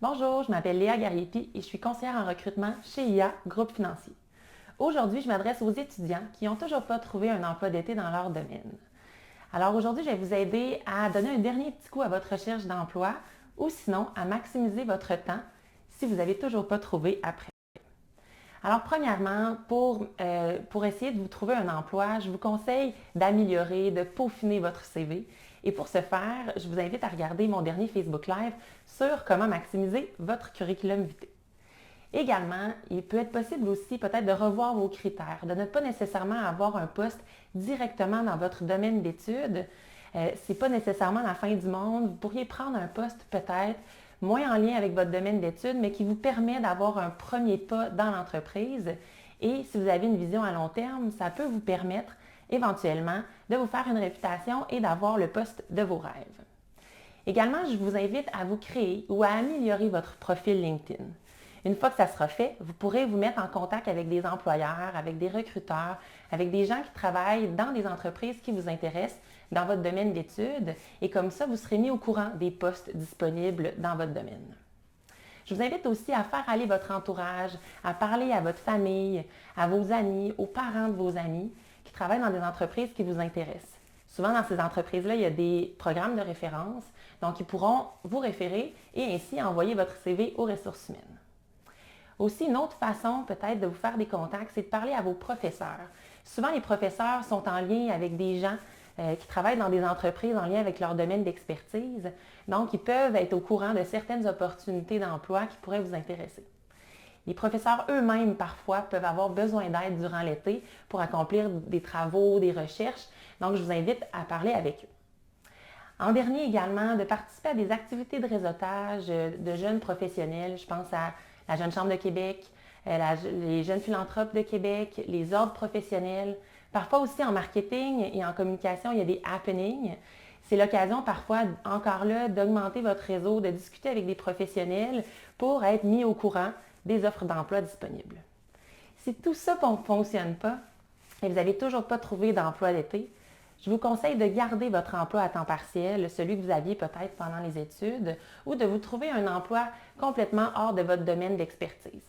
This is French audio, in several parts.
Bonjour, je m'appelle Léa Gariepi et je suis conseillère en recrutement chez IA Groupe Financier. Aujourd'hui, je m'adresse aux étudiants qui n'ont toujours pas trouvé un emploi d'été dans leur domaine. Alors aujourd'hui, je vais vous aider à donner un dernier petit coup à votre recherche d'emploi ou sinon à maximiser votre temps si vous n'avez toujours pas trouvé après. Alors premièrement, pour essayer de vous trouver un emploi, je vous conseille d'améliorer, de peaufiner votre CV. Et pour ce faire, je vous invite à regarder mon dernier Facebook Live sur comment maximiser votre curriculum vitae. Également, il peut être possible aussi peut-être de revoir vos critères, de ne pas nécessairement avoir un poste directement dans votre domaine d'études. Ce n'est pas nécessairement la fin du monde. Vous pourriez prendre un poste peut-être moins en lien avec votre domaine d'études, mais qui vous permet d'avoir un premier pas dans l'entreprise. Et si vous avez une vision à long terme, ça peut vous permettre éventuellement de vous faire une réputation et d'avoir le poste de vos rêves. Également, je vous invite à vous créer ou à améliorer votre profil LinkedIn. Une fois que ça sera fait, vous pourrez vous mettre en contact avec des employeurs, avec des recruteurs, avec des gens qui travaillent dans des entreprises qui vous intéressent dans votre domaine d'études et comme ça, vous serez mis au courant des postes disponibles dans votre domaine. Je vous invite aussi à faire aller votre entourage, à parler à votre famille, à vos amis, aux parents de vos amis qui travaillent dans des entreprises qui vous intéressent. Souvent, dans ces entreprises-là, il y a des programmes de référence, donc ils pourront vous référer et ainsi envoyer votre CV aux ressources humaines. Aussi, une autre façon peut-être de vous faire des contacts, c'est de parler à vos professeurs. Souvent, les professeurs sont en lien avec des gens qui travaillent dans des entreprises en lien avec leur domaine d'expertise. Donc, ils peuvent être au courant de certaines opportunités d'emploi qui pourraient vous intéresser. Les professeurs eux-mêmes, parfois, peuvent avoir besoin d'aide durant l'été pour accomplir des travaux, des recherches. Donc, je vous invite à parler avec eux. En dernier également, de participer à des activités de réseautage de jeunes professionnels. Je pense à la Jeune Chambre de Québec, les Jeunes Philanthropes de Québec, les ordres professionnels. Parfois aussi en marketing et en communication, il y a des happenings. C'est l'occasion parfois, encore là, d'augmenter votre réseau, de discuter avec des professionnels pour être mis au courant des offres d'emploi disponibles. Si tout ça ne fonctionne pas et vous n'avez toujours pas trouvé d'emploi d'été, je vous conseille de garder votre emploi à temps partiel, celui que vous aviez peut-être pendant les études, ou de vous trouver un emploi complètement hors de votre domaine d'expertise.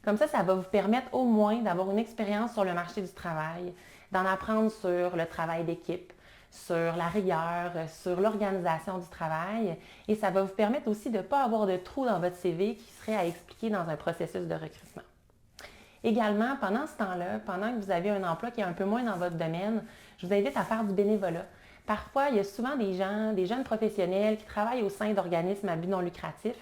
Comme ça va vous permettre au moins d'avoir une expérience sur le marché du travail, d'en apprendre sur le travail d'équipe, sur la rigueur, sur l'organisation du travail, et ça va vous permettre aussi de ne pas avoir de trous dans votre CV qui serait à expliquer dans un processus de recrutement. Également, pendant ce temps-là, pendant que vous avez un emploi qui est un peu moins dans votre domaine, je vous invite à faire du bénévolat. Parfois, il y a souvent des gens, des jeunes professionnels qui travaillent au sein d'organismes à but non lucratif.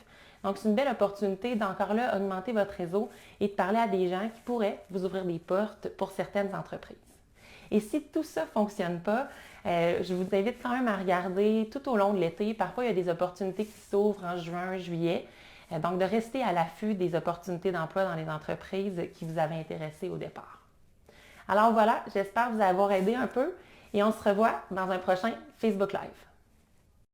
Donc, c'est une belle opportunité d'encore là augmenter votre réseau et de parler à des gens qui pourraient vous ouvrir des portes pour certaines entreprises. Et si tout ça ne fonctionne pas, je vous invite quand même à regarder tout au long de l'été. Parfois, il y a des opportunités qui s'ouvrent en juin, juillet. Donc, de rester à l'affût des opportunités d'emploi dans les entreprises qui vous avaient intéressé au départ. Alors voilà, j'espère vous avoir aidé un peu et on se revoit dans un prochain Facebook Live.